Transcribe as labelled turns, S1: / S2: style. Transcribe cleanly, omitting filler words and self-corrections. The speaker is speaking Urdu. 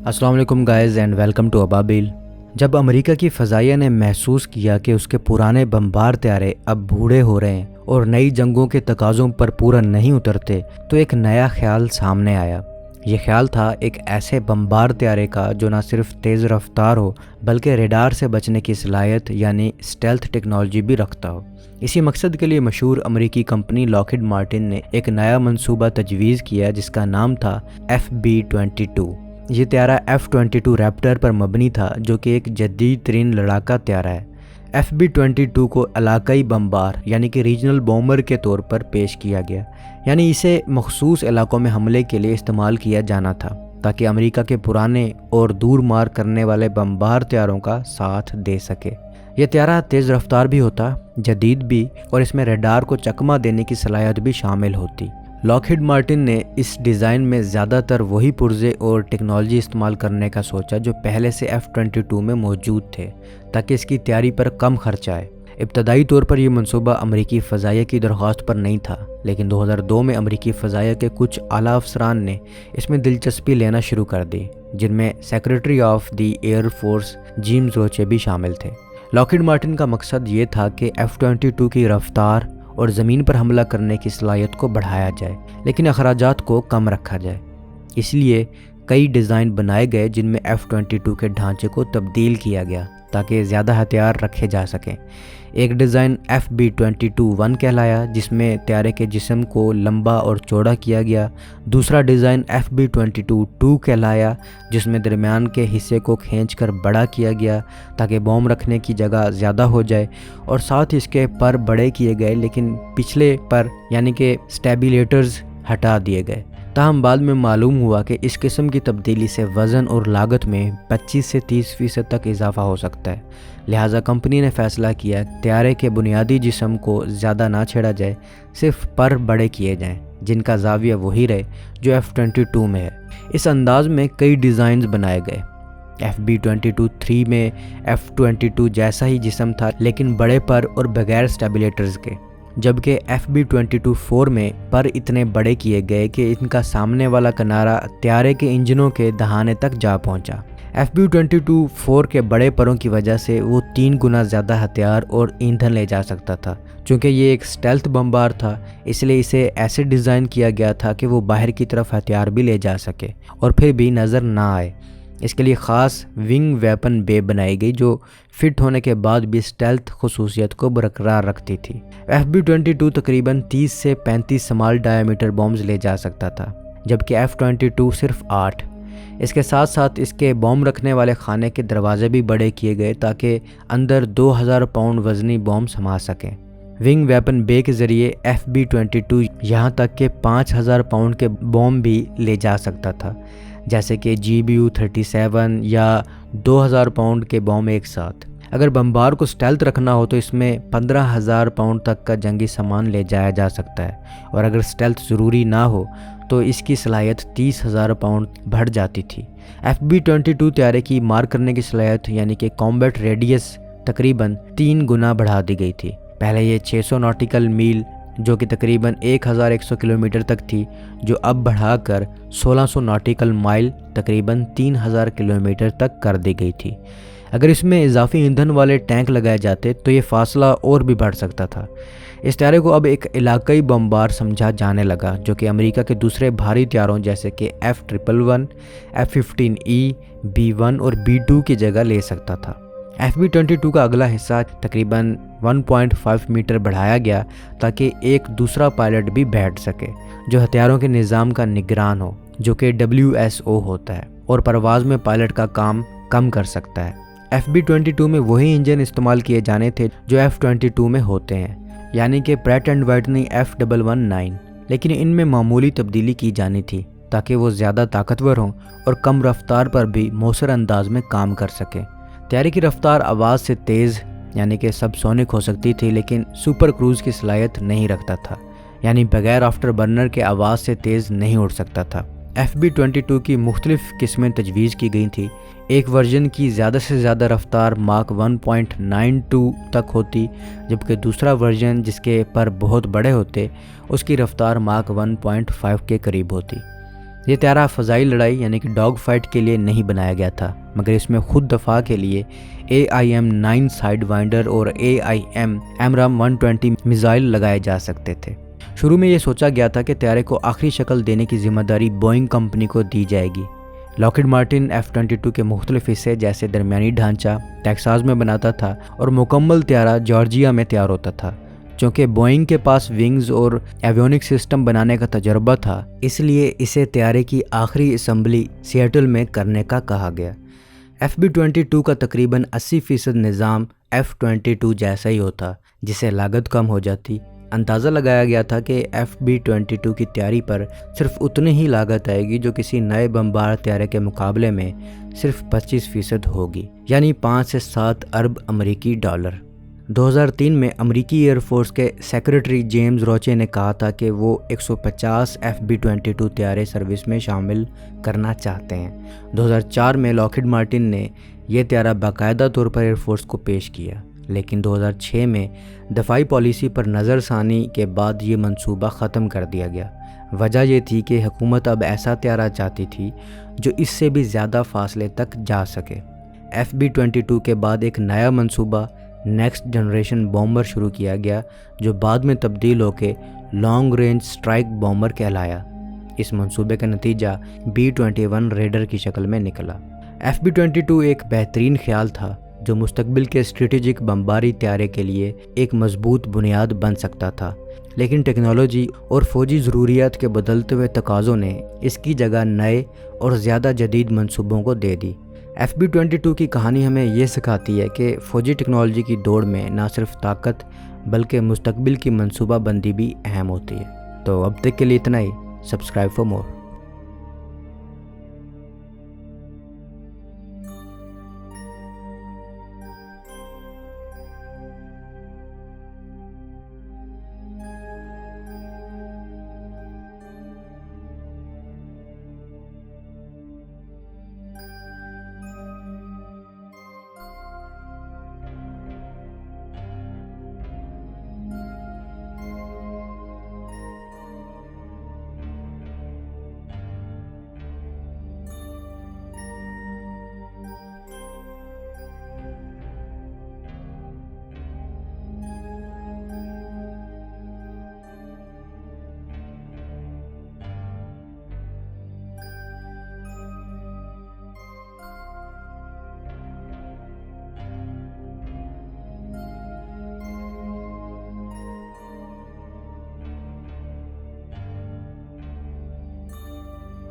S1: السلام علیکم guys and welcome to Ababeel. جب امریکہ کی فضائیہ نے محسوس کیا کہ اس کے پرانے بمبار طیارے اب بوڑھے ہو رہے ہیں اور نئی جنگوں کے تقاضوں پر پورا نہیں اترتے تو ایک نیا خیال سامنے آیا۔ یہ خیال تھا ایک ایسے بمبار طیارے کا جو نہ صرف تیز رفتار ہو بلکہ ریڈار سے بچنے کی صلاحیت یعنی اسٹیلتھ ٹیکنالوجی بھی رکھتا ہو۔ اسی مقصد کے لیے مشہور امریکی کمپنی لاکہیڈ مارٹن نے ایک نیا منصوبہ تجویز کیا جس کا نام تھا FB-22۔ یہ طیارہ F-22 ریپٹر پر مبنی تھا جو کہ ایک جدید ترین لڑاکا طیارہ ہے۔ FB-22 کو علاقائی بمبار یعنی کہ ریجنل بومبر کے طور پر پیش کیا گیا، یعنی اسے مخصوص علاقوں میں حملے کے لیے استعمال کیا جانا تھا تاکہ امریکہ کے پرانے اور دور مار کرنے والے بمبار طیاروں کا ساتھ دے سکے۔ یہ طیارہ تیز رفتار بھی ہوتا، جدید بھی، اور اس میں ریڈار کو چکمہ دینے کی صلاحیت بھی شامل ہوتی۔ لاکہیڈ مارٹن نے اس ڈیزائن میں زیادہ تر وہی پرزے اور ٹیکنالوجی استعمال کرنے کا سوچا جو پہلے سے F-22 میں موجود تھے تاکہ اس کی تیاری پر کم خرچ آئے۔ ابتدائی طور پر یہ منصوبہ امریکی فضائیہ کی درخواست پر نہیں تھا، لیکن 2002 میں امریکی فضائیہ کے کچھ اعلیٰ افسران نے اس میں دلچسپی لینا شروع کر دی، جن میں secretary of the Air Force James Roche بھی شامل تھے۔ لاکہیڈ مارٹن کا مقصد یہ تھا کہ F-22 کی رفتار اور زمین پر حملہ کرنے کی صلاحیت کو بڑھایا جائے لیکن اخراجات کو کم رکھا جائے۔ اس لیے کئی ڈیزائن بنائے گئے جن میں F-22 کے ڈھانچے کو تبدیل کیا گیا تاکہ زیادہ ہتھیار رکھے جا سکیں۔ ایک ڈیزائن FB-22-1 کہلایا جس میں طیارے کے جسم کو لمبا اور چوڑا کیا گیا۔ دوسرا ڈیزائن FB-22-2 کہلایا جس میں درمیان کے حصے کو کھینچ کر بڑا کیا گیا تاکہ بوم رکھنے کی جگہ زیادہ ہو جائے، اور ساتھ اس کے پر بڑے کیے گئے لیکن پچھلے پر یعنی کہ سٹیبیلیٹرز ہٹا دیے گئے۔ تاہم بعد میں معلوم ہوا کہ اس قسم کی تبدیلی سے وزن اور لاگت میں 25 سے 30% تک اضافہ ہو سکتا ہے، لہٰذا کمپنی نے فیصلہ کیا طیارے کے بنیادی جسم کو زیادہ نہ چھیڑا جائے، صرف پر بڑے کیے جائیں جن کا زاویہ وہی رہے جو F-22 میں ہے۔ اس انداز میں کئی ڈیزائنز بنائے گئے۔ FB-22-3 میں F-22 جیسا ہی جسم تھا لیکن بڑے پر اور بغیر سٹیبلیٹرز کے، جبکہ FB-22-4 میں پر اتنے بڑے کیے گئے کہ ان کا سامنے والا کنارہ طیارے کے انجنوں کے دہانے تک جا پہنچا۔ FB-22-4 کے بڑے پروں کی وجہ سے وہ 3 گنا زیادہ ہتھیار اور ایندھن لے جا سکتا تھا۔ چونکہ یہ ایک اسٹیلتھ بمبار تھا اس لیے اسے ایسے ڈیزائن کیا گیا تھا کہ وہ باہر کی طرف ہتھیار بھی لے جا سکے اور پھر بھی نظر نہ آئے۔ اس کے لیے خاص ونگ ویپن بے بنائی گئی جو فٹ ہونے کے بعد بھی اسٹیلتھ خصوصیت کو برقرار رکھتی تھی۔ FB-22 تقریباً 30 سے 35 سمال ڈایا میٹر بومز لے جا سکتا تھا، جبکہ F-22 صرف 8۔ اس کے ساتھ ساتھ اس کے بوم رکھنے والے خانے کے دروازے بھی بڑے کیے گئے تاکہ اندر 2000 پاؤنڈ وزنی بوم سما سکیں۔ ونگ ویپن بے کے ذریعے FB-22 یہاں تک کہ 5000 پاؤنڈ کے بوم بھی لے جا سکتا تھا، جیسے کہ GBU-37 یا 2000 پاؤنڈ کے بوم ایک ساتھ۔ اگر بمبار کو سٹیلتھ رکھنا ہو تو اس میں 15000 پاؤنڈ تک کا جنگی سامان لے جایا جا سکتا ہے، اور اگر سٹیلتھ ضروری نہ ہو تو اس کی صلاحیت 30,000 پاؤنڈ بڑھ جاتی تھی۔ FB-22 طیارے کی مار کرنے کی صلاحیت یعنی کہ کامبیٹ ریڈیس تقریباً 3 گنا بڑھا دی گئی تھی۔ پہلے یہ 600 ناٹیکل میل جو کہ تقریباً 1100 کلومیٹر تک تھی، جو اب بڑھا کر 1600 ناٹیکل مائل تقریباً 3000 کلومیٹر تک کر دی گئی تھی۔ اگر اس میں اضافی ایندھن والے ٹینک لگائے جاتے تو یہ فاصلہ اور بھی بڑھ سکتا تھا۔ اس طیارے کو اب ایک علاقائی بمبار سمجھا جانے لگا جو کہ امریکہ کے دوسرے بھاری طیاروں جیسے کہ F-111، F-15E، B-1 اور B-2 کی جگہ لے سکتا تھا۔ FB-22 کا اگلا حصہ تقریباً 1.5 میٹر بڑھایا گیا تاکہ ایک دوسرا پائلٹ بھی بیٹھ سکے جو ہتھیاروں کے نظام کا نگران ہو، جو کہ WSO ہوتا ہے، اور پرواز میں پائلٹ کا کام کم کر سکتا ہے۔ FB-22 میں وہی انجن استعمال کیے جانے تھے جو F-22 میں ہوتے ہیں، یعنی کہ پریٹ اینڈ وائٹنی F-119، لیکن ان میں معمولی تبدیلی کی جانی تھی تاکہ وہ زیادہ طاقتور ہوں اور کم رفتار پر بھی مؤثر انداز میں کام کر سکیں۔ طیارے کی رفتار آواز سے تیز یعنی کہ سب سونک ہو سکتی تھی لیکن سپر کروز کی صلاحیت نہیں رکھتا تھا، یعنی بغیر آفٹر برنر کے آواز سے تیز نہیں اڑ سکتا تھا۔ FB-22 کی مختلف قسمیں تجویز کی گئی تھیں۔ ایک ورژن کی زیادہ سے زیادہ رفتار ماک 1.92 تک ہوتی، جبکہ دوسرا ورژن جس کے پر بہت بڑے ہوتے اس کی رفتار ماک 1.5 کے قریب ہوتی۔ یہ طیارہ فضائی لڑائی یعنی کہ ڈاگ فائٹ کے لیے نہیں بنایا گیا تھا، مگر اس میں خود دفاع کے لیے AIM-9 سائیڈ وائنڈر اور AIM AMRAAM 120 میزائل لگائے جا سکتے تھے۔ شروع میں یہ سوچا گیا تھا کہ طیارے کو آخری شکل دینے کی ذمہ داری بوئنگ کمپنی کو دی جائے گی۔ لاکہیڈ مارٹن F-22 کے مختلف حصے جیسے درمیانی ڈھانچہ ٹیکساس میں بناتا تھا اور مکمل طیارہ جارجیا میں تیار ہوتا تھا۔ چونکہ بوئنگ کے پاس ونگز اور ایویونک سسٹم بنانے کا تجربہ تھا، اس لیے اسے طیارے کی آخری اسمبلی سیٹل میں کرنے کا کہا گیا۔ FB-22 کا تقریباً 80% نظام F-22 جیسا ہی ہوتا، جس سے لاگت کم ہو جاتی۔ اندازہ لگایا گیا تھا کہ FB-22 کی تیاری پر صرف اتنی ہی لاگت آئے گی جو کسی نئے بمبار طیارے کے مقابلے میں صرف 25% ہوگی، یعنی 5 سے 7 ارب امریکی ڈالر۔ 2003 میں امریکی ایئر فورس کے سیکریٹری جیمز روچے نے کہا تھا کہ وہ 150 FB-22 طیارے سروس میں شامل کرنا چاہتے ہیں۔ 2004 میں لاکہیڈ مارٹن نے یہ طیارہ باقاعدہ طور پر ایئر فورس کو پیش کیا، لیکن 2006 میں دفاعی پالیسی پر نظر ثانی کے بعد یہ منصوبہ ختم کر دیا گیا۔ وجہ یہ تھی کہ حکومت اب ایسا طیارہ چاہتی تھی جو اس سے بھی زیادہ فاصلے تک جا سکے۔ FB-22 کے بعد ایک نیا منصوبہ نیکسٹ جنریشن بومبر شروع کیا گیا، جو بعد میں تبدیل ہو کے لانگ رینج سٹرائک بومبر کہلایا۔ اس منصوبے کا نتیجہ B-21 ریڈر کی شکل میں نکلا۔ FB-22 ایک بہترین خیال تھا جو مستقبل کے اسٹریٹجک بمباری طیارے کے لیے ایک مضبوط بنیاد بن سکتا تھا، لیکن ٹیکنالوجی اور فوجی ضروریات کے بدلتے ہوئے تقاضوں نے اس کی جگہ نئے اور زیادہ جدید منصوبوں کو دے دی۔ FB-22 کی کہانی ہمیں یہ سکھاتی ہے کہ فوجی ٹیکنالوجی کی دوڑ میں نہ صرف طاقت بلکہ مستقبل کی منصوبہ بندی بھی اہم ہوتی ہے۔ تو اب تک کے لیے اتنا ہی۔ Subscribe for more.